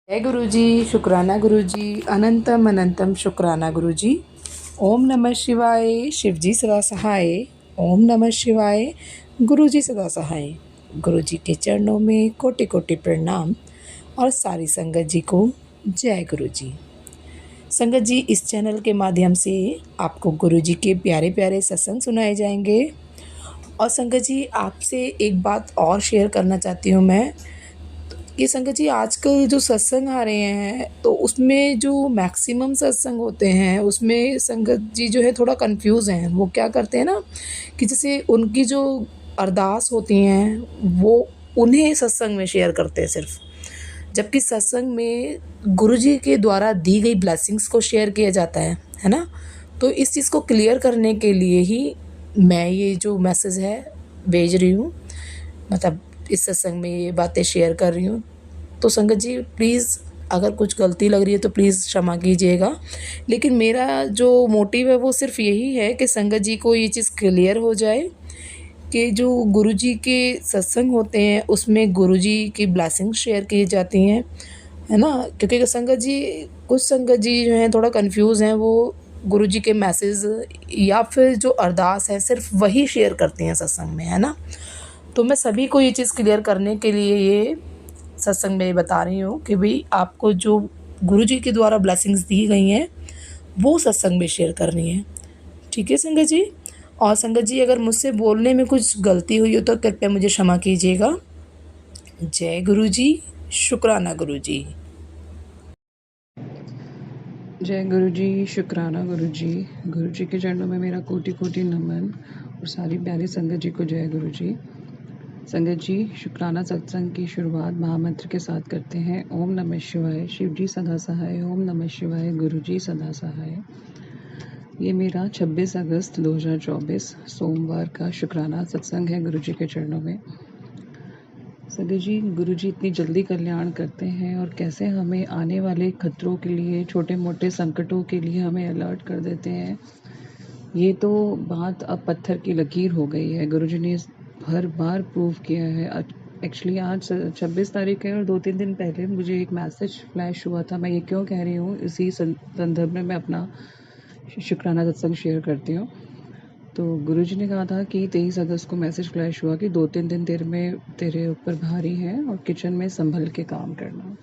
जय गुरु जी, शुक्राना गुरु जी, अनंतम अनंतम शुक्राना गुरु जी। ओम नमः शिवाय, शिव जी सदा सहाय। ओम नमः शिवाय, गुरु जी सदा सहाय। गुरु जी के चरणों में कोटि कोटि प्रणाम और सारी संगत जी को जय गुरु जी। संगत जी, इस चैनल के माध्यम से आपको गुरु जी के प्यारे प्यारे सत्संग सुनाए जाएंगे। और संगत जी, आपसे एक बात और शेयर करना चाहती हूँ मैं कि संगत जी, आजकल जो सत्संग आ रहे हैं तो उसमें जो मैक्सिमम सत्संग होते हैं उसमें संगत जी जो है थोड़ा कंफ्यूज हैं। वो क्या करते हैं ना कि जैसे उनकी जो अरदास होती हैं वो उन्हें सत्संग में शेयर करते हैं सिर्फ, जबकि सत्संग में गुरु जी के द्वारा दी गई ब्लेसिंग्स को शेयर किया जाता है ना। तो इस चीज़ को क्लियर करने के लिए ही मैं ये जो मैसेज है भेज रही हूँ, मतलब इस सत्संग में ये बातें शेयर कर रही हूँ। तो संगत जी प्लीज़, अगर कुछ गलती लग रही है तो प्लीज़ क्षमा कीजिएगा। लेकिन मेरा जो मोटिव है वो सिर्फ यही है कि संगत जी को ये चीज़ क्लियर हो जाए कि जो गुरुजी के सत्संग होते हैं उसमें गुरुजी की ब्लेसिंग्स शेयर की जाती हैं, है ना। क्योंकि संगत जी, कुछ संगत जी जो हैं थोड़ा कंफ्यूज हैं, वो गुरुजी के मैसेज या फिर जो अरदास है सिर्फ वही शेयर करते हैं सत्संग में, है ना। तो मैं सभी को ये चीज़ क्लियर करने के लिए ये सत्संग में बता रही हूँ कि भाई आपको जो गुरुजी के द्वारा ब्लेसिंग्स दी गई हैं वो सत्संग में शेयर करनी है। ठीक है संगत जी। और संगत जी, अगर मुझसे बोलने में कुछ गलती हुई हो तो कृपया मुझे क्षमा कीजिएगा। जय गुरु जी, शुक्राना गुरु जी। जय गुरु जी, शुक्राना गुरु जी। गुरु जी के चरणों में मेरा कोटि कोटि नमन और सारी प्यारी संगत जी को जय गुरु जी। संगत जी, शुक्राना सत्संग की शुरुआत महामंत्र के साथ करते हैं। ओम नमः शिवाय, शिव जी सदा सहाय। ओम नमः शिवाय, गुरु जी सदा सहाय। ये मेरा 26 अगस्त 2024 सोमवार का शुक्राना सत्संग है गुरु जी के चरणों में। संगत जी, गुरु जी इतनी जल्दी कल्याण करते हैं और कैसे हमें आने वाले खतरों के लिए, छोटे मोटे संकटों के लिए हमें अलर्ट कर देते हैं। ये तो बात अब पत्थर की लकीर हो गई है। गुरुजी ने हर बार प्रूव किया है। एक्चुअली आज 26 तारीख है और 2-3 दिन पहले मुझे एक मैसेज फ्लैश हुआ था। मैं ये क्यों कह रही हूँ, इसी संदर्भ में मैं अपना शुक्राना सत्संग शेयर करती हूँ। तो गुरुजी ने कहा था कि 23 अगस्त को मैसेज फ्लैश हुआ कि 2-3 दिन तेरे ऊपर भारी है और किचन में संभल के काम करना।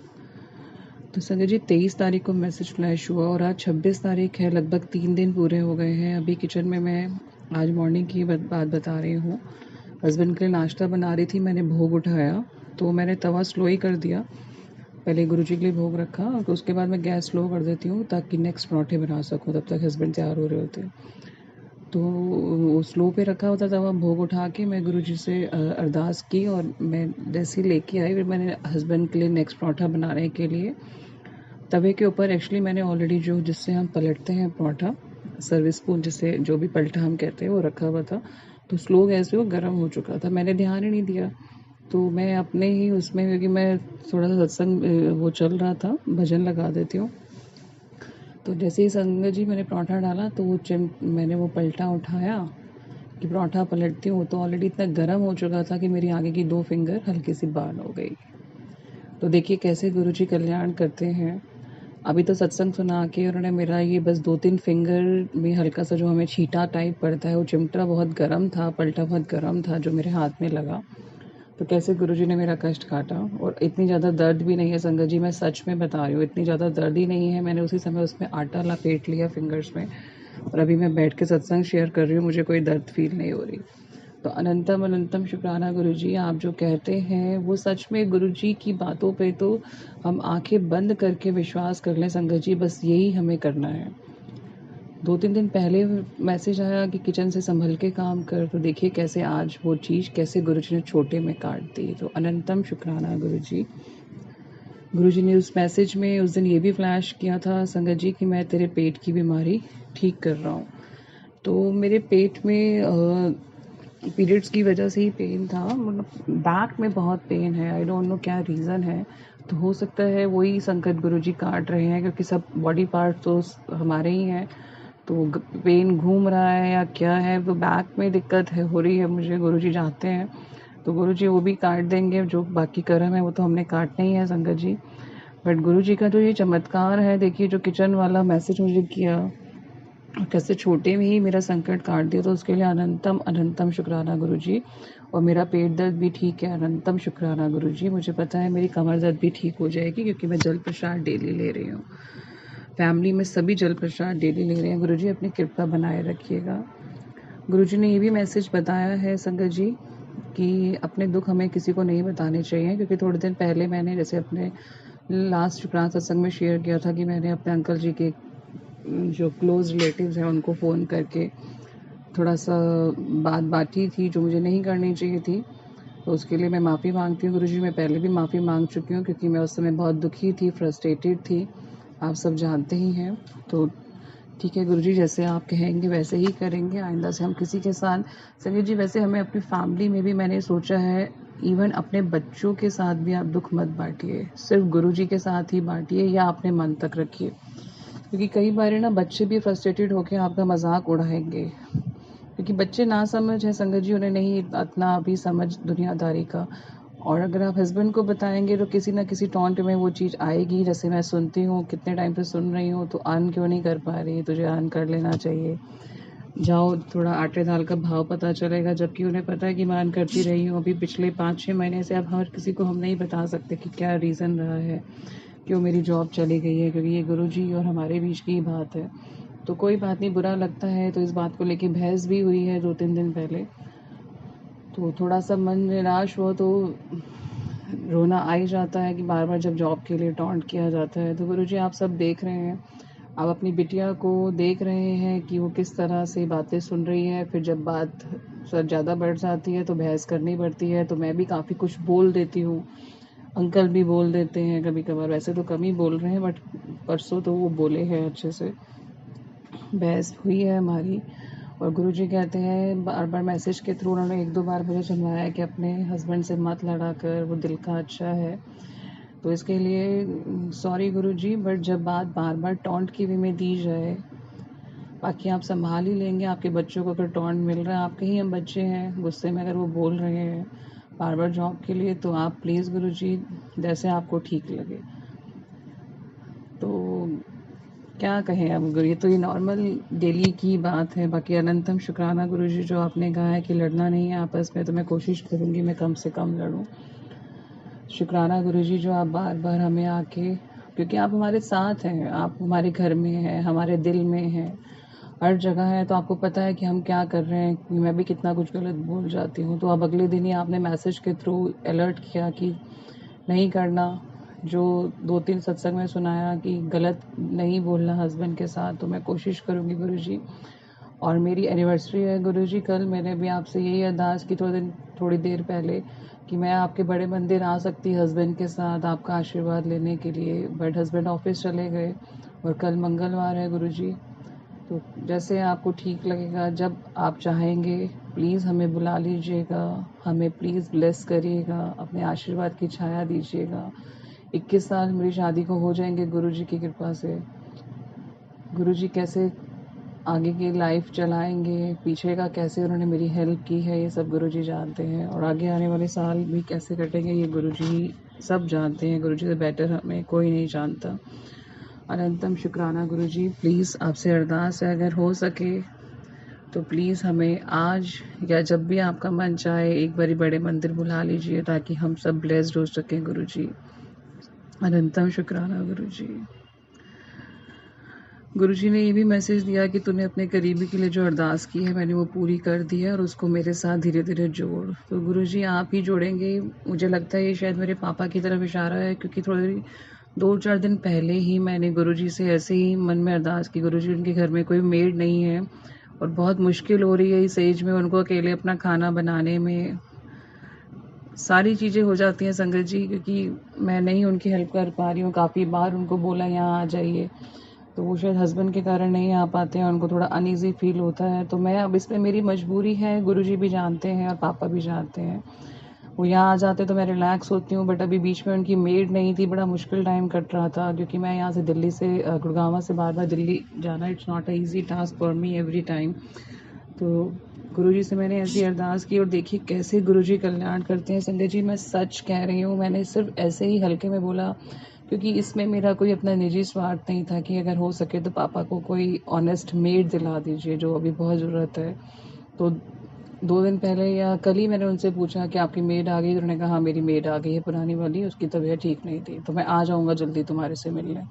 तो संजय जी, 23 तारीख को मैसेज फ्लैश हुआ और आज 26 तारीख है। लगभग 3 दिन पूरे हो गए हैं। अभी किचन में मैं आज मॉर्निंग की बात बता रही हूँ। हस्बैंड के लिए नाश्ता बना रही थी, मैंने भोग उठाया तो मैंने तवा स्लो ही कर दिया। पहले गुरुजी के लिए भोग रखा और उसके बाद मैं गैस स्लो कर देती हूँ ताकि नेक्स्ट पराठे बना सकूँ, तब तक हस्बैंड तैयार हो रहे होते हैं। तो स्लो पे रखा होता तवा, भोग उठा के मैं गुरुजी से अरदास की और मैं जैसे ही लेके आई, फिर मैंने हस्बैंड के लिए नेक्स्ट पराठा बनाने के लिए तवे के ऊपर, एक्चुअली मैंने ऑलरेडी जो जिससे हम पलटते हैं पराठा, सर्विस स्पून जिसे जो भी पलटा हम कहते हैं, वो रखा हुआ था। तो स्लो गैस पे वो गर्म हो चुका था, मैंने ध्यान ही नहीं दिया। तो मैं अपने ही उसमें, क्योंकि मैं थोड़ा सा सत्संग वो चल रहा था, भजन लगा देती हूँ। तो जैसे ही संगत जी मैंने पराठा डाला तो वो मैंने वो पलटा उठाया कि पराठा पलटती हूँ, तो ऑलरेडी इतना गर्म हो चुका था कि मेरी आगे की 2 फिंगर हल्की सी बर्न हो गई। तो देखिए कैसे गुरुजी कल्याण करते हैं। अभी तो सत्संग सुना के उन्होंने मेरा ये बस 2-3 फिंगर में हल्का सा जो हमें छींटा टाइप पड़ता है, वो चिमटा बहुत गर्म था, पलटा बहुत गर्म था जो मेरे हाथ में लगा। तो कैसे गुरुजी ने मेरा कष्ट काटा। और इतनी ज़्यादा दर्द भी नहीं है संगत जी, मैं सच में बता रही हूँ, इतनी ज़्यादा दर्द ही नहीं है। मैंने उसी समय उसमें आटा लपेट लिया फिंगर्स में और अभी मैं बैठ के सत्संग शेयर कर रही हूँ, मुझे कोई दर्द फील नहीं हो रही। तो अनंतम अनंतम शुक्राना गुरुजी, आप जो कहते हैं वो सच में गुरुजी की बातों पे तो हम आंखें बंद करके विश्वास कर लें संगत जी, बस यही हमें करना है। 2-3 दिन पहले मैसेज आया कि किचन से संभल के काम कर, तो देखिए कैसे आज वो चीज़ कैसे गुरुजी ने छोटे में काट दी। तो अनंतम शुक्राना गुरुजी। गुरुजी ने उस मैसेज में उस दिन ये भी फ्लैश किया था संगत जी कि मैं तेरे पेट की बीमारी ठीक कर रहा हूँ। तो मेरे पेट में पीरियड्स की वजह से ही पेन था, मतलब बैक में बहुत पेन है, आई डोंट नो क्या रीज़न है। तो हो सकता है वही संकट गुरुजी काट रहे हैं, क्योंकि सब बॉडी पार्ट तो हमारे ही हैं। तो पेन घूम रहा है या क्या है, तो बैक में दिक्कत है हो रही है मुझे, गुरुजी जानते हैं। तो गुरुजी वो भी काट देंगे, जो बाकी कर्म है वो तो हमने काटना ही है संगत जी। बट गुरु जी का जो ये चमत्कार है, देखिए जो किचन वाला मैसेज मुझे किया, कैसे छोटे में ही मेरा संकट काट दिया, तो उसके लिए अनंतम अनंतम शुक्राना गुरु जी। और मेरा पेट दर्द भी ठीक है, अनंतम शुक्राना गुरु जी। मुझे पता है मेरी कमर दर्द भी ठीक हो जाएगी, क्योंकि मैं जल प्रसाद डेली ले रही हूँ। फैमिली में सभी जल प्रसाद डेली ले रहे हैं। गुरु जी अपनी कृपा बनाए रखिएगा। गुरु जी ने ये भी मैसेज बताया है संगत जी कि अपने दुख हमें किसी को नहीं बताने चाहिए, क्योंकि थोड़े दिन पहले मैंने जैसे अपने लास्ट शुक्राना सत्संग में शेयर किया था कि मैंने अपने अंकल जी के जो क्लोज रिलेटिव्स हैं उनको फ़ोन करके थोड़ा सा बात बांटी थी जो मुझे नहीं करनी चाहिए थी। तो उसके लिए मैं माफ़ी मांगती हूँ गुरुजी। मैं पहले भी माफ़ी मांग चुकी हूँ, क्योंकि मैं उस समय बहुत दुखी थी, फ्रस्ट्रेटेड थी, आप सब जानते ही हैं। तो ठीक है गुरुजी, जैसे आप कहेंगे वैसे ही करेंगे। आइंदा से हम किसी के साथ, संगीत जी वैसे हमें अपनी फैमिली में भी मैंने सोचा है, इवन अपने बच्चों के साथ भी आप दुख मत बांटिए, सिर्फ गुरुजी के साथ ही बांटिए या अपने मन तक रखिए। क्योंकि कई बार ना बच्चे भी फ्रस्ट्रेटेड होकर आपका मजाक उड़ाएंगे, क्योंकि बच्चे ना समझ है संगत जी, उन्हें नहीं इतना अभी समझ दुनियादारी का। और अगर आप हस्बैंड को बताएंगे तो किसी ना किसी टॉन्ट में वो चीज़ आएगी। जैसे मैं सुनती हूँ, कितने टाइम से सुन रही हूँ, तो अर्न क्यों नहीं कर पा रही, तुझे अर्न कर लेना चाहिए, जाओ थोड़ा आटे दाल का भाव पता चलेगा। जबकि उन्हें पता है कि मैं अर्न करती रही हूँ अभी पिछले 5-6 महीने से। अब हर किसी को हम नहीं बता सकते कि क्या रीज़न रहा है, क्यों मेरी जॉब चली गई है, क्योंकि ये गुरुजी और हमारे बीच की ही बात है। तो कोई बात नहीं, बुरा लगता है तो इस बात को लेके बहस भी हुई है 2-3 दिन पहले। तो थोड़ा सा मन निराश हो तो रोना आ ही जाता है कि बार बार जब जॉब के लिए टॉन्ट किया जाता है। तो गुरुजी आप सब देख रहे हैं, आप अपनी बिटिया को देख रहे हैं कि वो किस तरह से बातें सुन रही है। फिर जब बात सर ज़्यादा बढ़ जाती है तो बहस करनी पड़ती है। तो मैं भी काफ़ी कुछ बोल देती हूँ, अंकल भी बोल देते हैं कभी कभार, वैसे तो कम ही बोल रहे हैं, बट परसों तो वो बोले हैं अच्छे से। बहस हुई है हमारी। और गुरुजी कहते हैं, बार बार मैसेज के थ्रू उन्होंने 1-2 बार मुझे समझाया कि अपने हस्बैंड से मत लड़ा कर, वो दिल का अच्छा है। तो इसके लिए सॉरी गुरुजी, बट जब बात बार बार टॉन्ट की वे में दी जाए, बाकी आप संभाल ही लेंगे। आपके बच्चों को अगर टॉन्ट मिल रहा है, आपके ही हम बच्चे हैं, गुस्से में अगर वो बोल रहे हैं बार बार जॉब के लिए, तो आप प्लीज़ गुरुजी जैसे आपको ठीक लगे। तो क्या कहें अब गुरु, ये नॉर्मल डेली की बात है। बाकी अनंतम शुक्राना गुरुजी, जो आपने कहा है कि लड़ना नहीं है आपस में, तो मैं कोशिश करूँगी मैं कम से कम लड़ूँ। शुक्राना गुरुजी, जो आप बार बार हमें आके, क्योंकि आप हमारे साथ हैं, आप हमारे घर में हैं, हमारे दिल में हैं, हर जगह है। तो आपको पता है कि हम क्या कर रहे हैं, कि मैं भी कितना कुछ गलत बोल जाती हूँ। तो अब अगले दिन ही आपने मैसेज के थ्रू अलर्ट किया कि नहीं करना, जो 2-3 सत्संग में सुनाया कि गलत नहीं बोलना हस्बैंड के साथ। तो मैं कोशिश करूँगी गुरुजी। और मेरी एनिवर्सरी है गुरुजी कल। मैंने भी आपसे यही अरदास की थोड़ी देर पहले कि मैं आपके बड़े मंदिर आ सकती हस्बैंड के साथ आपका आशीर्वाद लेने के लिए, बट हस्बैंड ऑफिस चले गए और कल मंगलवार है गुरुजी। तो जैसे आपको ठीक लगेगा, जब आप चाहेंगे, प्लीज़ हमें बुला लीजिएगा, हमें प्लीज़ ब्लेस करिएगा, अपने आशीर्वाद की छाया दीजिएगा। 21 साल मेरी शादी को हो जाएंगे गुरुजी की कृपा से। गुरुजी कैसे आगे की लाइफ चलाएंगे, पीछे का कैसे उन्होंने मेरी हेल्प की है, ये सब गुरुजी जानते हैं। और आगे आने वाले साल भी कैसे कटेंगे, ये गुरुजी सब जानते हैं। गुरुजी से बेटर हमें कोई नहीं जानता। अनंतम शुक्राना गुरुजी। प्लीज़ आपसे अरदास है, अगर हो सके तो प्लीज़ हमें आज या जब भी आपका मन चाहे एक बारी बड़े मंदिर बुला लीजिए, ताकि हम सब ब्लेस्ड हो सकें गुरुजी। अनंतम शुक्राना गुरुजी। गुरुजी ने ये भी मैसेज दिया कि तूने अपने करीबी के लिए जो अरदास की है मैंने वो पूरी कर दी है, और उसको मेरे साथ धीरे धीरे जोड़। तो गुरुजी आप ही जोड़ेंगे। मुझे लगता है ये शायद मेरे पापा की तरफ इशारा है, क्योंकि थोड़ी 2-4 दिन पहले ही मैंने गुरुजी से ऐसे ही मन में अरदास की। गुरुजी, उनके घर में कोई मेड नहीं है और बहुत मुश्किल हो रही है इस एज में उनको अकेले अपना खाना बनाने में। सारी चीज़ें हो जाती हैं संगत जी, क्योंकि मैं नहीं उनकी हेल्प कर पा रही हूँ। काफ़ी बार उनको बोला यहाँ आ जाइए, तो वो शायद हस्बैंड के कारण नहीं आ पाते हैं, उनको थोड़ा अनईज़ी फील होता है। तो मैं अब इसमें मेरी मजबूरी है, गुरुजी भी जानते हैं और पापा भी जानते हैं। वो यहाँ आ जाते तो मैं रिलैक्स होती हूँ, बट अभी बीच में उनकी मेड नहीं थी, बड़ा मुश्किल टाइम कट रहा था, क्योंकि मैं यहाँ से दिल्ली से गुड़गांव से बार बार दिल्ली जाना, it's not a easy task for me every time. तो गुरुजी से मैंने ऐसी अरदास की, और देखिए कैसे गुरुजी कल्याण करते हैं। संजय जी, मैं सच कह रही हूँ, मैंने सिर्फ ऐसे ही हल्के में बोला क्योंकि इसमें मेरा कोई अपना निजी स्वार्थ नहीं था कि अगर हो सके तो पापा को कोई ऑनेस्ट मेड दिला दीजिए, जो अभी बहुत ज़रूरत है। तो 2 दिन पहले या कल ही मैंने उनसे पूछा कि आपकी मेड आ गई? तो उन्होंने कहा हाँ, मेरी मेड आ गई है पुरानी वाली, उसकी तबीयत ठीक नहीं थी, तो मैं आ जाऊँगा जल्दी तुम्हारे से मिलने।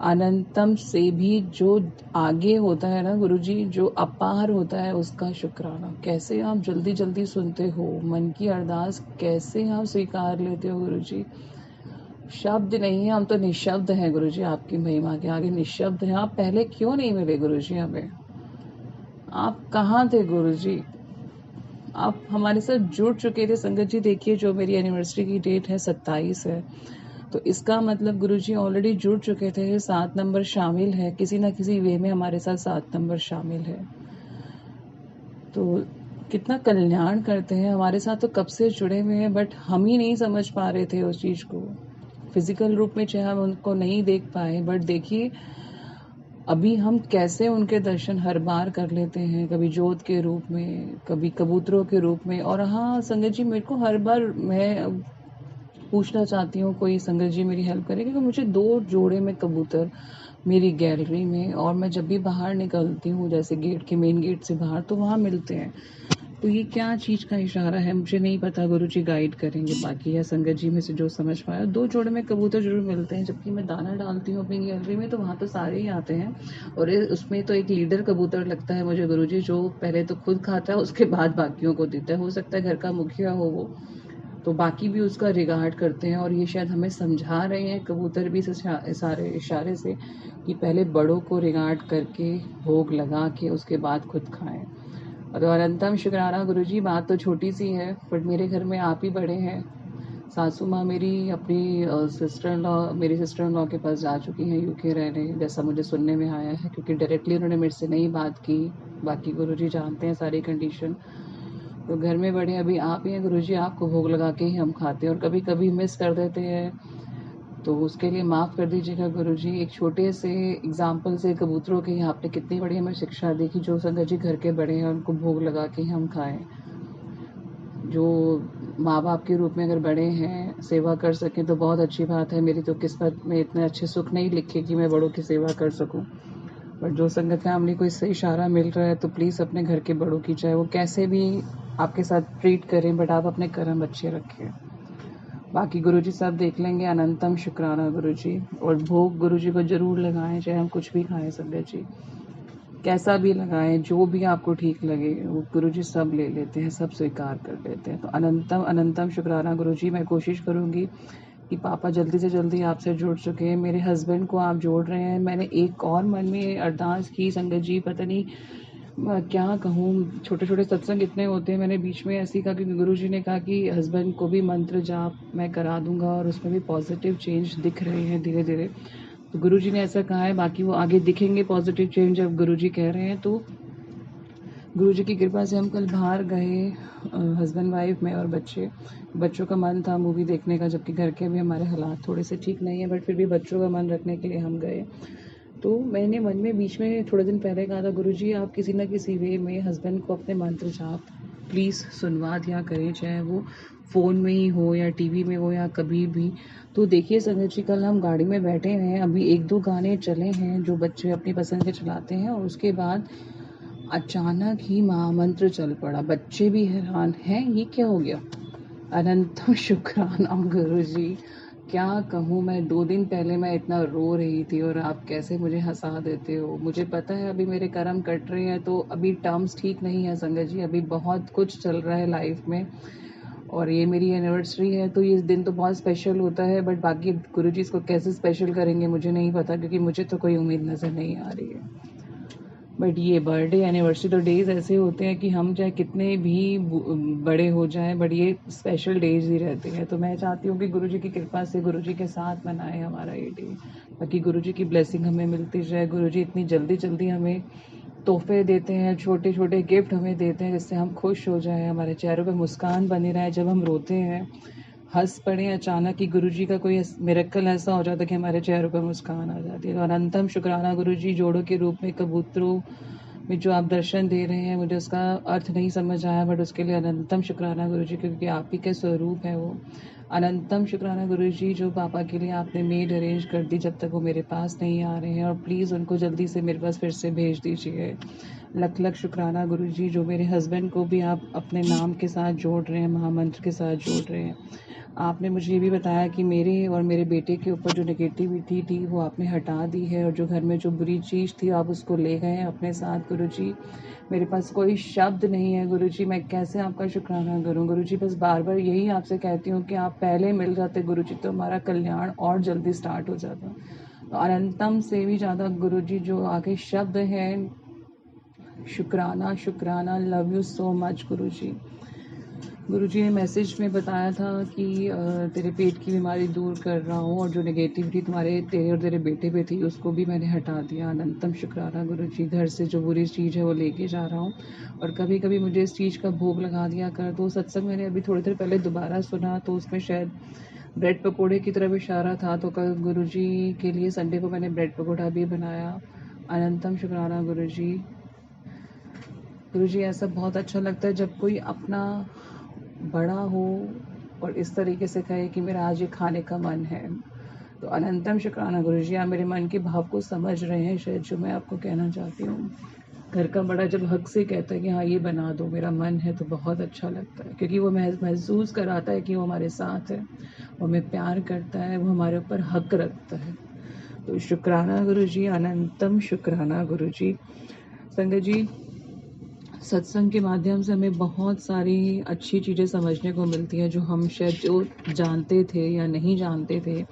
अनंतम से भी जो आगे होता है ना गुरुजी, जो अपार होता है उसका शुक्राना। कैसे आप जल्दी जल्दी सुनते हो, मन की अरदास कैसे आप स्वीकार लेते हो गुरुजी। शब्द नहीं है, हम तो निशब्द हैं गुरुजी, आपकी महिमा के आगे निशब्द हैं। आप पहले क्यों नहीं मिले गुरुजी हमें? आप कहाँ थे गुरुजी? आप हमारे साथ जुड़ चुके थे संगत जी। देखिए जो मेरी एनिवर्सरी की डेट है 27 है, तो इसका मतलब गुरुजी ऑलरेडी जुड़ चुके थे। 7 नंबर शामिल है, किसी ना किसी वे में हमारे साथ 7 नंबर शामिल है। तो कितना कल्याण करते हैं, हमारे साथ तो कब से जुड़े हुए हैं, बट हम ही नहीं समझ पा रहे थे उस चीज़ को। फिजिकल रूप में चाहे हम उनको नहीं देख पाए, बट देखिए अभी हम कैसे उनके दर्शन हर बार कर लेते हैं, कभी जोत के रूप में, कभी कबूतरों के रूप में। और हाँ संगत जी, मेरे को हर बार मैं पूछना चाहती हूँ, कोई संगत जी मेरी हेल्प करे, क्योंकि मुझे 2 जोड़े में कबूतर मेरी गैलरी में, और मैं जब भी बाहर निकलती हूँ जैसे गेट के मेन गेट से बाहर, तो वहाँ मिलते हैं। तो ये क्या चीज़ का इशारा है मुझे नहीं पता, गुरुजी गाइड करेंगे। बाकी या संगत जी में से जो समझ पाया, 2 जोड़े में कबूतर जरूर मिलते हैं। जबकि मैं दाना डालती हूँ अपनी गैलरी में, तो वहाँ तो सारे ही आते हैं, और उसमें तो एक लीडर कबूतर लगता है मुझे गुरुजी, जो पहले तो खुद खाता है, उसके बाद बाकियों को देता है। हो सकता है घर का मुखिया हो वो, तो बाकी भी उसका रिगार्ड करते हैं। और ये शायद हमें समझा रहे हैं कबूतर भी सारे इशारे से, कि पहले बड़ों को रिगार्ड करके भोग लगा के उसके बाद खुद खाएं। और अनंतम शुक्राना गुरुजी। बात तो छोटी सी है, बट मेरे घर में आप ही बड़े हैं। सासू माँ मेरी अपनी मेरी सिस्टर इन लॉ के पास जा चुकी हैं यूके रहने, जैसा मुझे सुनने में आया है, क्योंकि डायरेक्टली उन्होंने मेरे से नहीं बात की। बाकी गुरुजी जानते हैं सारी कंडीशन। तो घर में बड़े अभी आप ही हैं गुरुजी, आपको भोग लगा के ही हम खाते हैं, और कभी कभी मिस कर देते हैं, तो उसके लिए माफ़ कर दीजिएगा गुरुजी। एक छोटे से एग्जाम्पल से कबूतरों की आपने कितनी बड़ी हमें शिक्षा दी कि जो संगत जी घर के बड़े हैं उनको भोग लगा के ही हम खाएं। जो माँ बाप के रूप में अगर बड़े हैं, सेवा कर सकें तो बहुत अच्छी बात है। मेरी तो किस्मत में इतने अच्छे सुख नहीं लिखे कि मैं बड़ों की सेवा कर सकूं, बट जो संगत फैमिली को इससे इशारा मिल रहा है, तो प्लीज़ अपने घर के बड़ों की, चाहे वो कैसे भी आपके साथ ट्रीट करें, बट आप अपने कर्म अच्छे रखें। बाकी गुरुजी सब देख लेंगे। अनंतम शुक्राना गुरुजी। और भोग गुरुजी को जरूर लगाएं, चाहे हम कुछ भी खाएं संगत जी, कैसा भी लगाएं, जो भी आपको ठीक लगे, वो गुरुजी सब ले लेते हैं, सब स्वीकार कर लेते हैं। तो अनंतम अनंतम शुक्राना गुरुजी। मैं कोशिश करूंगी कि पापा जल्दी से जल्दी आपसे जुड़ चुके हैं, मेरे हस्बैंड को आप जोड़ रहे हैं। मैंने एक और मन में अरदास की संगत जी, पता नहीं क्या कहूँ, छोटे छोटे सत्संग इतने होते हैं। मैंने बीच में ऐसी कहा, क्योंकि गुरुजी ने कहा कि हस्बैंड को भी मंत्र जाप मैं करा दूंगा, और उसमें भी पॉजिटिव चेंज दिख रहे हैं धीरे धीरे। तो गुरुजी ने ऐसा कहा है, बाकी वो आगे दिखेंगे पॉजिटिव चेंज जब गुरुजी कह रहे हैं। तो गुरुजी की कृपा से हम कल बाहर गए, हस्बैंड वाइफ में और बच्चों का मन था मूवी देखने का, जबकि घर के भी हमारे हालात थोड़े से ठीक नहीं है, बट फिर भी बच्चों का मन रखने के लिए हम गए। तो मैंने मन में बीच में थोड़े दिन पहले कहा था, गुरुजी आप किसी ना किसी वे में हस्बैंड को अपने मंत्र जाप प्लीज़ सुनवा दिया करें, चाहे वो फ़ोन में ही हो या टीवी में हो या कभी भी। तो देखिए संगत जी, कल हम गाड़ी में बैठे हैं, अभी 1-2 गाने चले हैं जो बच्चे अपनी पसंद के चलाते हैं, और उसके बाद अचानक ही महामंत्र चल पड़ा। बच्चे भी हैरान हैं, ये क्या हो गया। अनंतम शुक्राना गुरुजी। क्या कहूँ मैं, 2 दिन पहले मैं इतना रो रही थी, और आप कैसे मुझे हंसा देते हो। मुझे पता है अभी मेरे कर्म कट रहे हैं, तो अभी टर्म्स ठीक नहीं है संगत जी, अभी बहुत कुछ चल रहा है लाइफ में, और ये मेरी एनिवर्सरी है, तो ये दिन तो बहुत स्पेशल होता है, बट बाकी गुरुजी इसको कैसे स्पेशल करेंगे मुझे नहीं पता, क्योंकि मुझे तो कोई उम्मीद नज़र नहीं आ रही है। बट ये बर्थडे एनिवर्सरी तो डेज़ ऐसे होते हैं कि हम चाहे कितने भी बड़े हो जाएं, बट ये स्पेशल डेज ही रहते हैं। तो मैं चाहती हूँ कि गुरुजी की कृपा से गुरुजी के साथ मनाएं हमारा ये डे, ताकि गुरुजी की ब्लेसिंग हमें मिलती जाए। गुरुजी इतनी जल्दी जल्दी हमें तोहफे देते हैं, छोटे छोटे गिफ्ट हमें देते हैं, जिससे हम खुश हो जाएं, हमारे चेहरों पे मुस्कान बनी रहे। जब हम रोते हैं, हंस पड़े अचानक कि गुरुजी का कोई मिरेकल ऐसा हो जाता है कि हमारे चेहरों पर मुस्कान आ जाती है। तो अनंतम शुक्राना गुरुजी, जोड़ों के रूप में कबूतरों में जो आप दर्शन दे रहे हैं, मुझे उसका अर्थ नहीं समझ आया, बट उसके लिए अनंतम शुक्राना गुरुजी, क्योंकि आप ही के स्वरूप है वो। अनंतम शुक्राना गुरुजी, जो पापा के लिए आपने मेड अरेंज कर दी जब तक वो मेरे पास नहीं आ रहे हैं, और प्लीज़ उनको जल्दी से मेरे पास फिर से भेज दीजिए। लख लख शुक्राना गुरुजी, जो मेरे हस्बैंड को भी आप अपने नाम के साथ जोड़ रहे हैं, महामंत्र के साथ जोड़ रहे हैं। आपने मुझे ये भी बताया कि मेरे और मेरे बेटे के ऊपर जो नेगेटिविटी थी वो आपने हटा दी है, और जो घर में जो बुरी चीज़ थी आप उसको ले गए हैं अपने साथ गुरुजी। मेरे पास कोई शब्द नहीं है गुरुजी, मैं कैसे आपका शुक्राना करूं गुरुजी। बस बार बार यही आपसे कहती हूँ कि आप पहले मिल जाते गुरुजी तो हमारा कल्याण और जल्दी स्टार्ट हो जाता। तो अनंतम से भी ज़्यादा गुरुजी जो आगे शब्द हैं, शुक्राना शुक्राना, लव यू सो मच गुरुजी। गुरुजी ने मैसेज में बताया था कि तेरे पेट की बीमारी दूर कर रहा हूँ, और जो नेगेटिविटी तेरे और तेरे बेटे पे थी उसको भी मैंने हटा दिया। अनंतम शुक्राना गुरुजी। घर से जो बुरी चीज़ है वो लेके जा रहा हूँ, और कभी कभी मुझे इस चीज़ का भोग लगा दिया कर। तो सत्संग मैंने अभी थोड़ी देर पहले दोबारा सुना, तो उसमें शायद ब्रेड पकोड़े की तरफ इशारा था, तो कल गुरुजी के लिए संडे को मैंने ब्रेड पकोड़ा भी बनाया। अनंतम शुक्राना गुरुजी। गुरुजी, ऐसा बहुत अच्छा लगता है जब कोई अपना बड़ा हो और इस तरीके से कहे कि मेरा आज ये खाने का मन है। तो अनंतम शुक्राना गुरुजी, आप मेरे मन के भाव को समझ रहे हैं शायद, जो मैं आपको कहना चाहती हूँ। घर का बड़ा जब हक से कहता है कि हाँ ये बना दो, मेरा मन है, तो बहुत अच्छा लगता है, क्योंकि वो महसूस कराता है कि वो हमारे साथ है, वो हमें प्यार करता है, वो हमारे ऊपर हक रखता है। तो शुक्राना गुरुजी, अनंतम शुक्राना गुरुजी। संगत जी, सत्संग के माध्यम से हमें बहुत सारी अच्छी चीज़ें समझने को मिलती हैं, जो हम शायद जो जानते थे या नहीं जानते थे,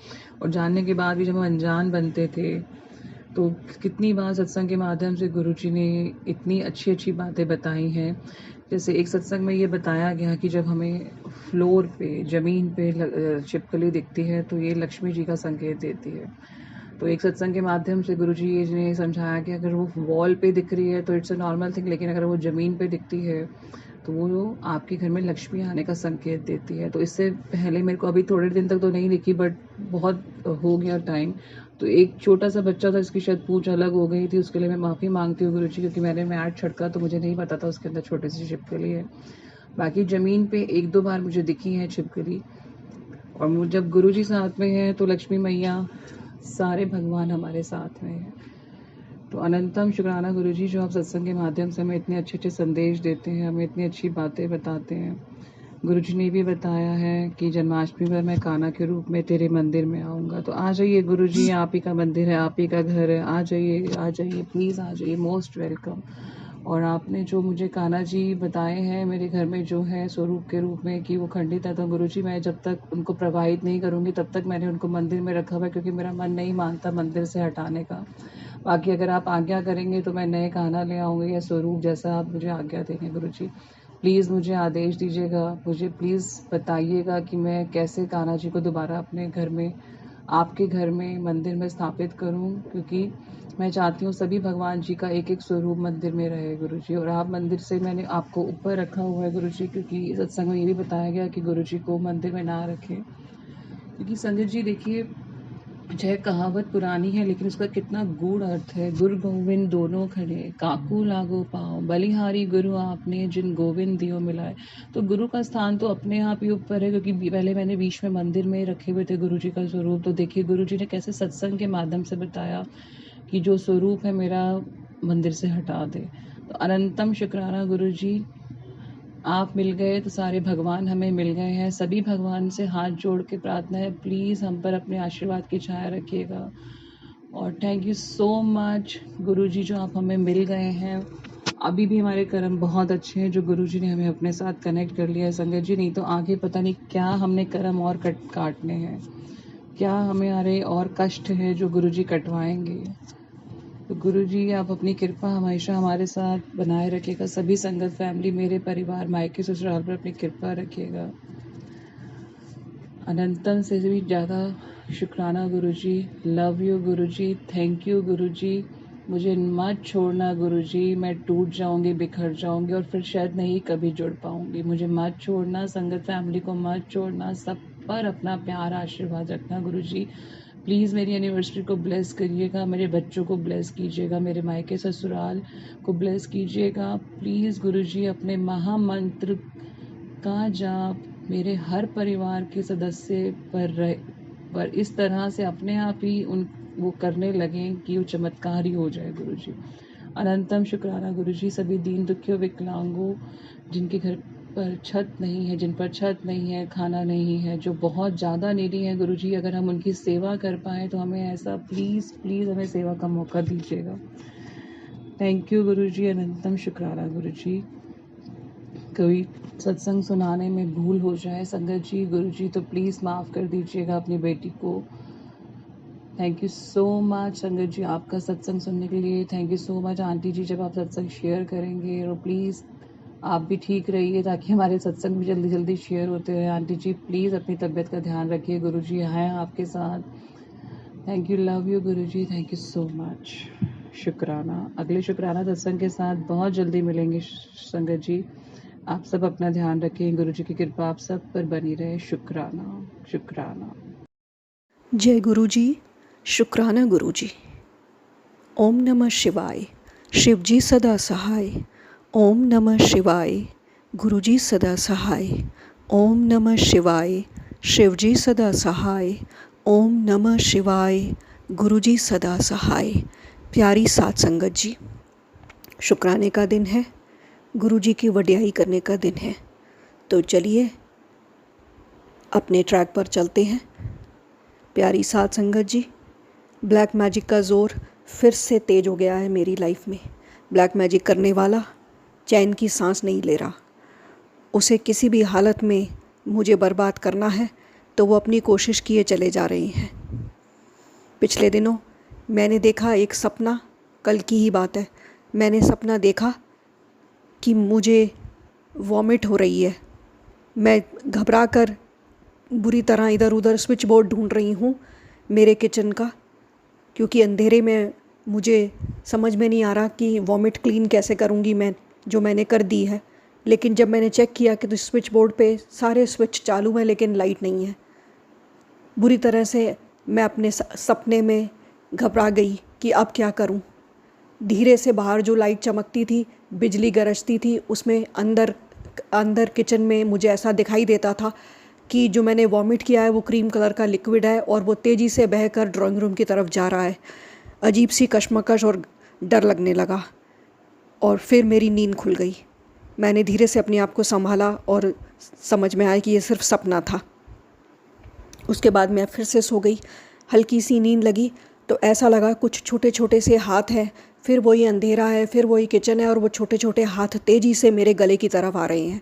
और जानने के बाद भी जब हम अनजान बनते थे, तो कितनी बार सत्संग के माध्यम से गुरुजी ने इतनी अच्छी अच्छी बातें बताई हैं। जैसे एक सत्संग में ये बताया गया कि जब हमें फ्लोर पे, ज़मीन पे छिपकली दिखती है तो ये लक्ष्मी जी का संकेत देती है। तो एक सत्संग के माध्यम से गुरुजी ने समझाया कि अगर वो वॉल पे दिख रही है तो इट्स अ नॉर्मल थिंग, लेकिन अगर वो ज़मीन पे दिखती है तो वो आपके घर में लक्ष्मी आने का संकेत देती है। तो इससे पहले मेरे को अभी थोड़े दिन तक तो नहीं दिखी, बट बहुत हो गया टाइम। तो एक छोटा सा बच्चा था, इसकी शायद पूंछ अलग हो गई थी, उसके लिए मैं माफ़ी मांगती हूँ गुरुजी, क्योंकि मैंने मैट छिड़का तो मुझे नहीं पता था उसके अंदर छोटी सी छिपकली है। बाकी ज़मीन पे एक दो बार मुझे दिखी है छिपकली। और जब गुरुजी साथ में है तो लक्ष्मी मैया, सारे भगवान हमारे साथ में हैं। तो अनंतम शुक्राना गुरुजी, जो आप सत्संग के माध्यम से हमें इतने अच्छे अच्छे संदेश देते हैं, हमें इतनी अच्छी बातें बताते हैं। गुरुजी ने भी बताया है कि जन्माष्टमी पर मैं कान्हा के रूप में तेरे मंदिर में आऊँगा। तो आ जाइए गुरुजी, आप ही का मंदिर है, आप ही का घर है, आ जाइए प्लीज़ आ जाइए, मोस्ट वेलकम। और आपने जो मुझे कान्हा जी बताए हैं मेरे घर में जो है स्वरूप के रूप में कि वो खंडित है, तो गुरुजी मैं जब तक उनको प्रवाहित नहीं करूँगी तब तक मैंने उनको मंदिर में रखा हुआ है, क्योंकि मेरा मन नहीं मानता मंदिर से हटाने का। बाकी अगर आप आज्ञा करेंगे तो मैं नए कान्हा ले आऊँगी, या स्वरूप जैसा आप मुझे आज्ञा देंगे गुरुजी। प्लीज़ मुझे आदेश दीजिएगा, मुझे प्लीज़ बताइएगा कि मैं कैसे कान्हा जी को दोबारा अपने घर में, आपके घर में, मंदिर में स्थापित करूं, क्योंकि मैं चाहती हूँ सभी भगवान जी का एक एक स्वरूप मंदिर में रहे गुरुजी। और आप मंदिर से मैंने आपको ऊपर रखा हुआ है गुरुजी, क्योंकि सत्संग में ये भी बताया गया कि गुरुजी को मंदिर में ना रखें। क्योंकि संगत जी देखिए, चाहे कहावत पुरानी है लेकिन उसका कितना गूढ़ अर्थ है। गुरु गोविंद दोनों खड़े, काकू लागो पाओ, बलिहारी गुरु आपने, जिन गोविंद दियो मिलाए। तो गुरु का स्थान तो अपने आप ही ऊपर है, क्योंकि पहले मैंने बीच में मंदिर में रखे हुए थे गुरु जी का स्वरूप। तो देखिए गुरु जी ने कैसे सत्संग के माध्यम से बताया कि जो स्वरूप है मेरा मंदिर से हटा दे। तो अनंतम शुक्राना गुरु जी, आप मिल गए तो सारे भगवान हमें मिल गए हैं। सभी भगवान से हाथ जोड़ के प्रार्थना है, प्लीज़ हम पर अपने आशीर्वाद की छाया रखिएगा। और थैंक यू सो मच गुरुजी, जो आप हमें मिल गए हैं। अभी भी हमारे कर्म बहुत अच्छे हैं जो गुरुजी ने हमें अपने साथ कनेक्ट कर लिया है संगत जी, नहीं तो आगे पता नहीं क्या हमने कर्म और काटने हैं, क्या हमें अरे और कष्ट है जो गुरुजी कटवाएंगे। तो गुरुजी आप अपनी कृपा हमेशा हमारे साथ बनाए रखिएगा। सभी संगत फैमिली, मेरे परिवार, मायके ससुराल पर अपनी कृपा रखिएगा। अनंतम से भी ज़्यादा शुक्राना गुरुजी, लव यू गुरुजी, थैंक यू गुरुजी। मुझे मत छोड़ना गुरुजी, मैं टूट जाऊंगी, बिखर जाऊंगी और फिर शायद नहीं कभी जुड़ पाऊंगी। मुझे मत छोड़ना, संगत फैमिली को मत छोड़ना, सब पर अपना प्यार आशीर्वाद रखना गुरुजी। प्लीज़ मेरी एनिवर्सरी को ब्लेस करिएगा, मेरे बच्चों को ब्लेस कीजिएगा, मेरे मायके ससुराल को ब्लेस कीजिएगा। प्लीज़ गुरुजी अपने महामंत्र का जाप मेरे हर परिवार के सदस्य पर इस तरह से अपने आप ही वो करने लगें कि वो चमत्कार ही हो जाए गुरुजी। अनंतम शुक्राना गुरुजी, सभी दीन दुखियों विकलांगों जिनके घर पर छत नहीं है, जिन पर छत नहीं है, खाना नहीं है, जो बहुत ज़्यादा नीडी है गुरुजी, अगर हम उनकी सेवा कर पाएँ तो हमें ऐसा प्लीज़ प्लीज़ हमें सेवा का मौका दीजिएगा। थैंक यू गुरुजी, अनंतम शुक्राना गुरुजी। कोई सत्संग सुनाने में भूल हो जाए संगत जी गुरुजी तो प्लीज़ माफ़ कर दीजिएगा अपनी बेटी को। थैंक यू सो मच संगत जी आपका सत्संग सुनने के लिए। Thank you so much aunty ji, जब आप सत्संग शेयर करेंगे और प्लीज़ आप भी ठीक रहिए ताकि हमारे सत्संग भी जल्दी जल्दी शेयर होते रहे। आंटी जी प्लीज़ अपनी तबीयत का ध्यान रखिए, गुरुजी हैं आपके साथ। थैंक यू, लव यू गुरुजी, थैंक यू सो मच। शुक्राना। अगले शुक्राना सत्संग के साथ बहुत जल्दी मिलेंगे संगत जी। आप सब अपना ध्यान रखें, गुरुजी की कृपा आप सब पर बनी रहे। शुक्राना शुक्राना। जय गुरुजी, शुक्राना गुरुजी। ओम नमः शिवाय। शिवजी सदा सहाय। ओम नमः शिवाय। गुरुजी सदा सहाय। ओम नमः शिवाय। शिवजी सदा सहाय। ओम नमः शिवाय। गुरुजी सदा सहाय। प्यारी साथ संगत जी, शुक्राने का दिन है, गुरुजी की वड्याई करने का दिन है। तो चलिए अपने ट्रैक पर चलते हैं। प्यारी साथ संगत जी, ब्लैक मैजिक का ज़ोर फिर से तेज हो गया है मेरी लाइफ में। ब्लैक मैजिक करने वाला चैन की सांस नहीं ले रहा। उसे किसी भी हालत में मुझे बर्बाद करना है तो वो अपनी कोशिश किए चले जा रही हैं। पिछले दिनों मैंने देखा एक सपना, कल की ही बात है, मैंने सपना देखा कि मुझे वॉमिट हो रही है। मैं घबरा कर बुरी तरह इधर उधर स्विच बोर्ड ढूंढ रही हूँ मेरे किचन का, क्योंकि अंधेरे में मुझे समझ में नहीं आ रहा कि वॉमिट क्लीन कैसे करूँगी मैं, जो मैंने कर दी है। लेकिन जब मैंने चेक किया कि तो स्विच बोर्ड पे सारे स्विच चालू हैं लेकिन लाइट नहीं है। बुरी तरह से मैं अपने सपने में घबरा गई कि अब क्या करूं। धीरे से बाहर जो लाइट चमकती थी, बिजली गरजती थी, उसमें अंदर किचन में मुझे ऐसा दिखाई देता था कि जो मैंने वॉमिट किया है वो क्रीम कलर का लिक्विड है और वो तेज़ी से बहकर ड्राइंग रूम की तरफ जा रहा है। अजीब सी कशमकश और डर लगने लगा और फिर मेरी नींद खुल गई। मैंने धीरे से अपने आप को संभाला और समझ में आया कि ये सिर्फ सपना था। उसके बाद मैं फिर से सो गई। हल्की सी नींद लगी तो ऐसा लगा कुछ छोटे छोटे से हाथ हैं, फिर वही अंधेरा है, फिर वही किचन है और वो छोटे छोटे हाथ तेज़ी से मेरे गले की तरफ आ रहे हैं।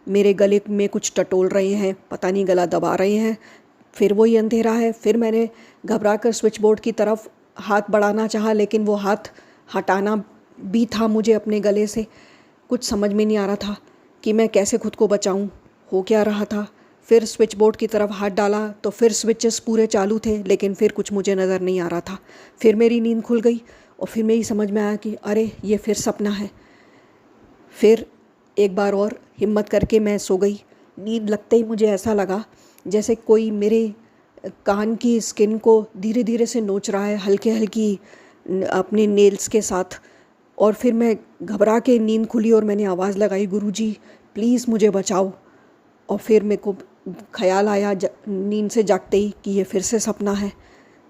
मेरे गले में कुछ टटोल रहे हैं, पता नहीं गला दबा रहे हैं। फिर वही अंधेरा है। फिर मैंने घबरा कर स्विच बोर्ड की तरफ हाथ बढ़ाना चाहा, लेकिन वो हाथ हटाना भी था मुझे अपने गले से। कुछ समझ में नहीं आ रहा था कि मैं कैसे खुद को बचाऊं, हो क्या रहा था। फिर स्विच बोर्ड की तरफ हाथ डाला तो फिर स्विचेस पूरे चालू थे, लेकिन फिर कुछ मुझे नज़र नहीं आ रहा था। फिर मेरी नींद खुल गई और फिर मेरी समझ में आया कि अरे ये फिर सपना है। फिर एक बार और हिम्मत करके मैं सो गई। नींद लगते ही मुझे ऐसा लगा जैसे कोई मेरे कान की स्किन को धीरे धीरे से नोच रहा है, हल्के हल्की अपने नेल्स के साथ। और फिर मैं घबरा के नींद खुली और मैंने आवाज़ लगाई, गुरुजी प्लीज़ मुझे बचाओ। और फिर मेरे को ख्याल आया नींद से जागते ही कि ये फिर से सपना है।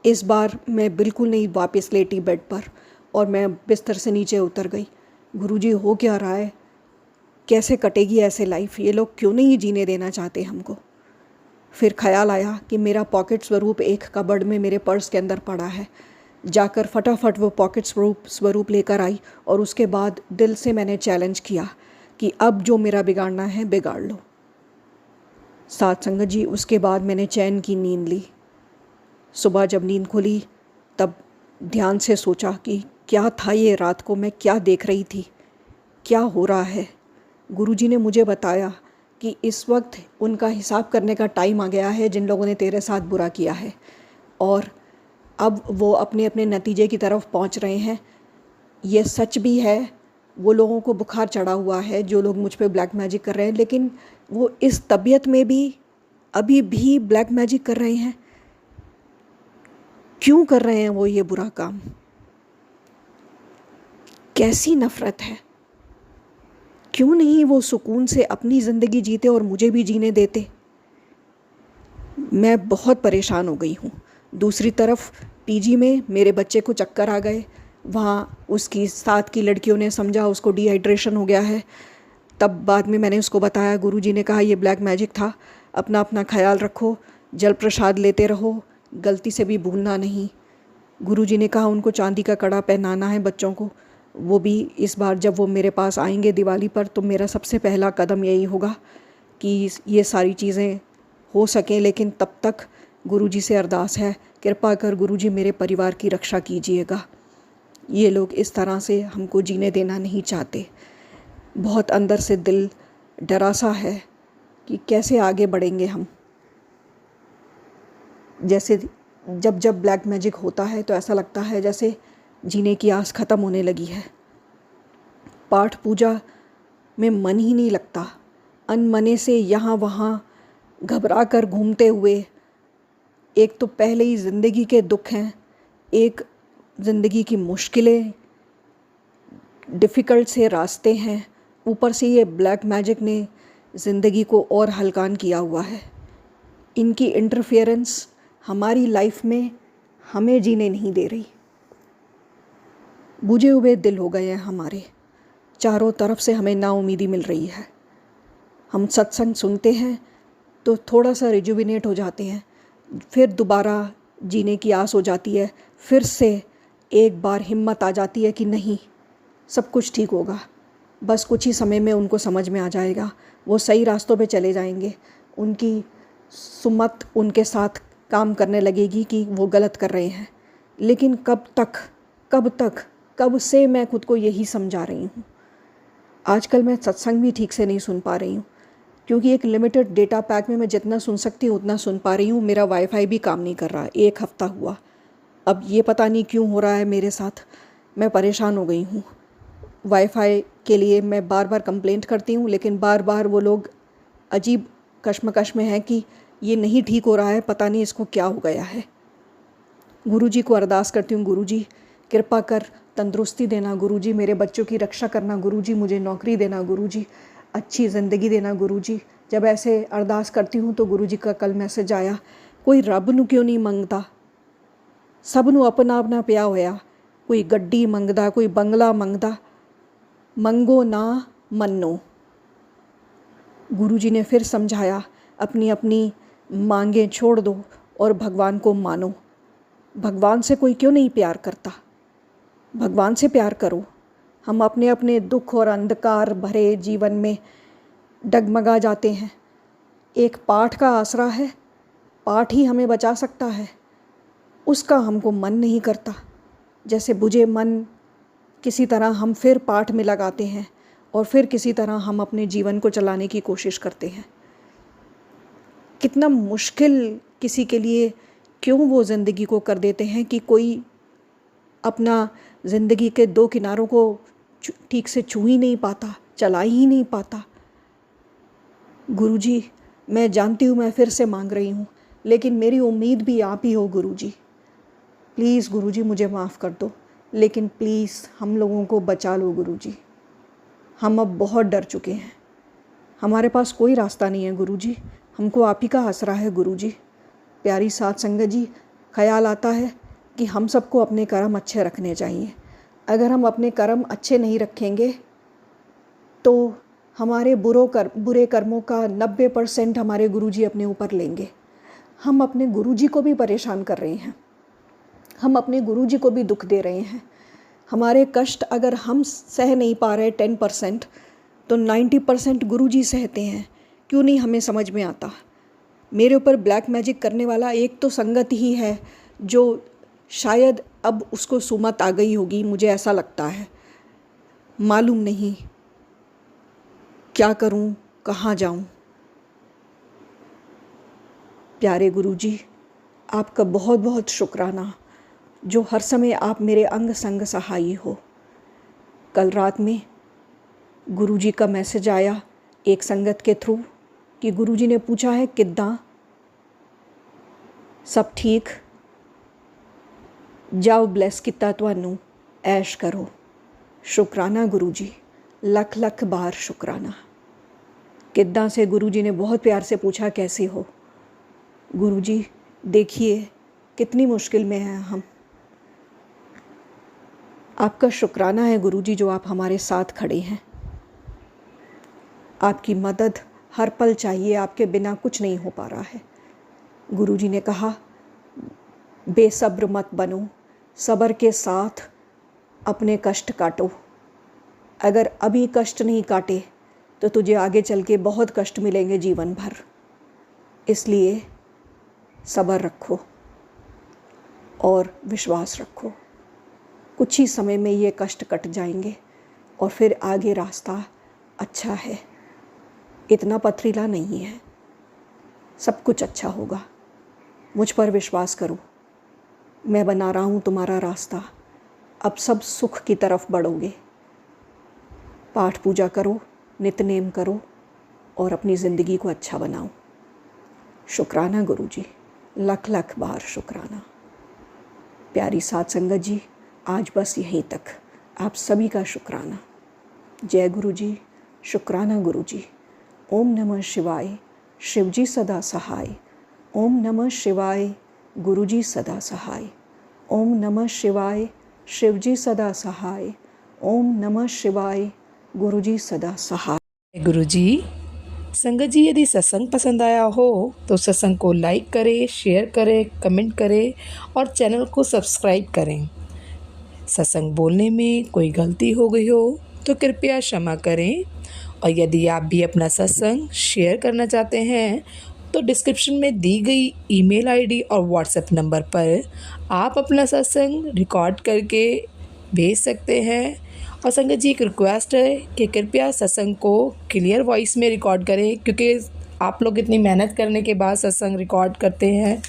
इस बार मैं बिल्कुल नहीं वापस लेटी बेड पर और मैं बिस्तर से नीचे उतर गई। गुरुजी हो क्या रहा है, कैसे कटेगी ऐसे लाइफ, ये लोग क्यों नहीं जीने देना चाहते हमको। फिर ख्याल आया कि मेरा पॉकेट स्वरूप एक कबर्ड में मेरे पर्स के अंदर पड़ा है। जाकर फटाफट वो पॉकेट स्वरूप लेकर आई और उसके बाद दिल से मैंने चैलेंज किया कि अब जो मेरा बिगाड़ना है बिगाड़ लो। साथ संगत जी, उसके बाद मैंने चैन की नींद ली। सुबह जब नींद खुली तब ध्यान से सोचा कि क्या था ये, रात को मैं क्या देख रही थी, क्या हो रहा है। गुरुजी ने मुझे बताया कि इस वक्त उनका हिसाब करने का टाइम आ गया है जिन लोगों ने तेरे साथ बुरा किया है, और अब वो अपने अपने नतीजे की तरफ पहुंच रहे हैं। ये सच भी है, वो लोगों को बुखार चढ़ा हुआ है जो लोग मुझ पे ब्लैक मैजिक कर रहे हैं, लेकिन वो इस तबीयत में भी अभी भी ब्लैक मैजिक कर रहे हैं। क्यों कर रहे हैं वो ये बुरा काम? कैसी नफ़रत है? क्यों नहीं वो सुकून से अपनी ज़िंदगी जीते और मुझे भी जीने देते? मैं बहुत परेशान हो गई हूँ। दूसरी तरफ पीजी में मेरे बच्चे को चक्कर आ गए, वहाँ उसकी साथ की लड़कियों ने समझा उसको डिहाइड्रेशन हो गया है। तब बाद में मैंने उसको बताया, गुरुजी ने कहा ये ब्लैक मैजिक था, अपना अपना ख्याल रखो, जल प्रसाद लेते रहो, गलती से भी भूलना नहीं। गुरुजी ने कहा उनको चांदी का कड़ा पहनाना है बच्चों को, वो भी इस बार जब वो मेरे पास आएंगे दिवाली पर, तो मेरा सबसे पहला कदम यही होगा कि ये सारी चीज़ें हो सकें। लेकिन तब तक गुरुजी से अरदास है, कृपा कर गुरुजी मेरे परिवार की रक्षा कीजिएगा। ये लोग इस तरह से हमको जीने देना नहीं चाहते। बहुत अंदर से दिल डरा सा है कि कैसे आगे बढ़ेंगे हम। जैसे जब ब्लैक मैजिक होता है तो ऐसा लगता है जैसे जीने की आस ख़त्म होने लगी है। पाठ पूजा में मन ही नहीं लगता, अनमने से यहाँ वहाँ घबरा कर घूमते हुए। एक तो पहले ही ज़िंदगी के दुख हैं, एक ज़िंदगी की मुश्किलें, डिफ़िकल्ट से रास्ते हैं, ऊपर से ये ब्लैक मैजिक ने ज़िंदगी को और हल्कान किया हुआ है। इनकी इंटरफेरेंस हमारी लाइफ में हमें जीने नहीं दे रही। बुझे हुए दिल हो गए हैं हमारे, चारों तरफ से हमें नाउमीदी मिल रही है। हम सत्संग सुनते हैं तो थोड़ा सा रिजुविनेट हो जाते हैं, फिर दोबारा जीने की आस हो जाती है, फिर से एक बार हिम्मत आ जाती है कि नहीं, सब कुछ ठीक होगा, बस कुछ ही समय में उनको समझ में आ जाएगा, वो सही रास्तों पे चले जाएंगे, उनकी सुमत उनके साथ काम करने लगेगी कि वो गलत कर रहे हैं। लेकिन कब से मैं खुद को यही समझा रही हूँ। आजकल मैं सत्संग भी ठीक से नहीं सुन पा रही हूँ, क्योंकि एक लिमिटेड डेटा पैक में मैं जितना सुन सकती हूँ उतना सुन पा रही हूँ। मेरा वाईफाई भी काम नहीं कर रहा है, 1 हफ़्ता हुआ। अब ये पता नहीं क्यों हो रहा है मेरे साथ, मैं परेशान हो गई हूँ। वाईफाई के लिए मैं बार बार कंप्लेंट करती हूँ, लेकिन बार बार वो लोग अजीब कश्मकश में हैं कि ये नहीं ठीक हो रहा है, पता नहीं इसको क्या हो गया है। गुरुजी को अरदास करती हूँ, गुरुजी कृपा कर तंदुरुस्ती देना, गुरुजी मेरे बच्चों की रक्षा करना, गुरुजी मुझे नौकरी देना, गुरुजी अच्छी ज़िंदगी देना। गुरुजी जब ऐसे अरदास करती हूँ तो गुरुजी का कल मैसेज आया, कोई रब नू क्यों नहीं मंगता, सब नू अपना अपना पिया होया, कोई गड्डी मंगदा, कोई बंगला मंगदा, मंगो ना मन्नो। गुरुजी ने फिर समझाया, अपनी अपनी मांगें छोड़ दो और भगवान को मानो। भगवान से कोई क्यों नहीं प्यार करता, भगवान से प्यार करो। हम अपने अपने दुख और अंधकार भरे जीवन में डगमगा जाते हैं। एक पाठ का आसरा है, पाठ ही हमें बचा सकता है, उसका हमको मन नहीं करता। जैसे बुझे मन किसी तरह हम फिर पाठ में लगाते हैं और फिर किसी तरह हम अपने जीवन को चलाने की कोशिश करते हैं। कितना मुश्किल किसी के लिए क्यों वो ज़िंदगी को कर देते हैं कि कोई अपना ज़िंदगी के 2 किनारों को ठीक से छू ही नहीं पाता, चला ही नहीं पाता। गुरुजी मैं जानती हूँ मैं फिर से मांग रही हूँ, लेकिन मेरी उम्मीद भी आप ही हो गुरुजी। प्लीज़ गुरुजी मुझे माफ़ कर दो, लेकिन प्लीज़ हम लोगों को बचा लो गुरुजी। हम अब बहुत डर चुके हैं, हमारे पास कोई रास्ता नहीं है गुरुजी, हमको आप ही का आसरा है गुरुजी। प्यारी साथ संगत जी, ख्याल आता है कि हम सबको अपने कर्म अच्छे रखने चाहिए। अगर हम अपने कर्म अच्छे नहीं रखेंगे तो हमारे बुरे कर्मों का 90% हमारे गुरुजी अपने ऊपर लेंगे। हम अपने गुरुजी को भी परेशान कर रहे हैं, हम अपने गुरुजी को भी दुख दे रहे हैं। हमारे कष्ट अगर हम सह नहीं पा रहे 10%, तो 90% गुरुजी सहते हैं। क्यों नहीं हमें समझ में आता। मेरे ऊपर ब्लैक मैजिक करने वाला एक तो संगत ही है, जो शायद अब उसको सुमत आ गई होगी, मुझे ऐसा लगता है। मालूम नहीं क्या करूं, कहाँ जाऊं। प्यारे गुरुजी, आपका बहुत बहुत शुक्राना, जो हर समय आप मेरे अंग संग सहाई हो। कल रात में गुरुजी का मैसेज आया एक संगत के थ्रू कि गुरुजी ने पूछा है किद्दां, सब ठीक। जाओ ब्लैस किता तुहानू, ऐश करो। शुकराना गुरु जी, लख लख बार शुकराना। किद्दां से? गुरु जी ने बहुत प्यार से पूछा, कैसे हो? गुरु जी देखिए कितनी मुश्किल में हैं हम। आपका शुक्राना है गुरु जी, जो आप हमारे साथ खड़े हैं। आपकी मदद हर पल चाहिए, आपके बिना कुछ नहीं हो पा रहा है। गुरु जी ने कहा, बेसब्र मत बनो, सब्र के साथ अपने कष्ट काटो। अगर अभी कष्ट नहीं काटे तो तुझे आगे चल के बहुत कष्ट मिलेंगे जीवन भर। इसलिए सब्र रखो और विश्वास रखो। कुछ ही समय में ये कष्ट कट जाएंगे और फिर आगे रास्ता अच्छा है, इतना पथरीला नहीं है। सब कुछ अच्छा होगा। मुझ पर विश्वास करो, मैं बना रहा हूँ तुम्हारा रास्ता। अब सब सुख की तरफ बढ़ोगे। पाठ पूजा करो, नित्यनेम करो और अपनी ज़िंदगी को अच्छा बनाओ। शुक्राना गुरु जी, लख लख बार शुक्राना। प्यारी साध संगत जी, आज बस यहीं तक। आप सभी का शुक्राना। जय गुरु जी, शुक्राना गुरु जी। ओम नमः शिवाय, शिव जी सदा सहाय। ओम नमः शिवाय, गुरु जी सदा सहाय। ओम नमः शिवाय, शिव जी सदा सहाय। ओम नमः शिवाय, गुरु जी सदा सहाय। गुरु जी, संगत जी यदि सत्संग पसंद आया हो तो सत्संग को लाइक करें, शेयर करें, कमेंट करें और चैनल को सब्सक्राइब करें। सत्संग बोलने में कोई गलती हो गई हो तो कृपया क्षमा करें। और यदि आप भी अपना सत्संग शेयर करना चाहते हैं तो डिस्क्रिप्शन में दी गई ईमेल आईडी और व्हाट्सएप नंबर पर आप अपना सत्संग रिकॉर्ड करके भेज सकते हैं। और संगत जी एक रिक्वेस्ट है कि कृपया सत्संग को क्लियर वॉइस में रिकॉर्ड करें, क्योंकि आप लोग इतनी मेहनत करने के बाद सत्संग रिकॉर्ड करते हैं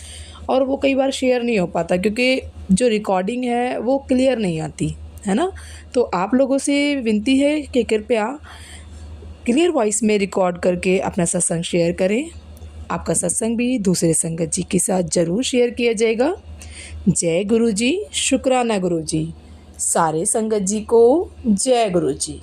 और वो कई बार शेयर नहीं हो पाता, क्योंकि जो रिकॉर्डिंग है वो क्लियर नहीं आती है ना। तो आप लोगों से विनती है कि कृपया क्लियर वॉइस में रिकॉर्ड करके अपना सत्संग शेयर करें। आपका सत्संग भी दूसरे संगत जी के साथ ज़रूर शेयर किया जाएगा। जय गुरु जी, शुक्राना गुरु जी। सारे संगत जी को जय गुरु जी।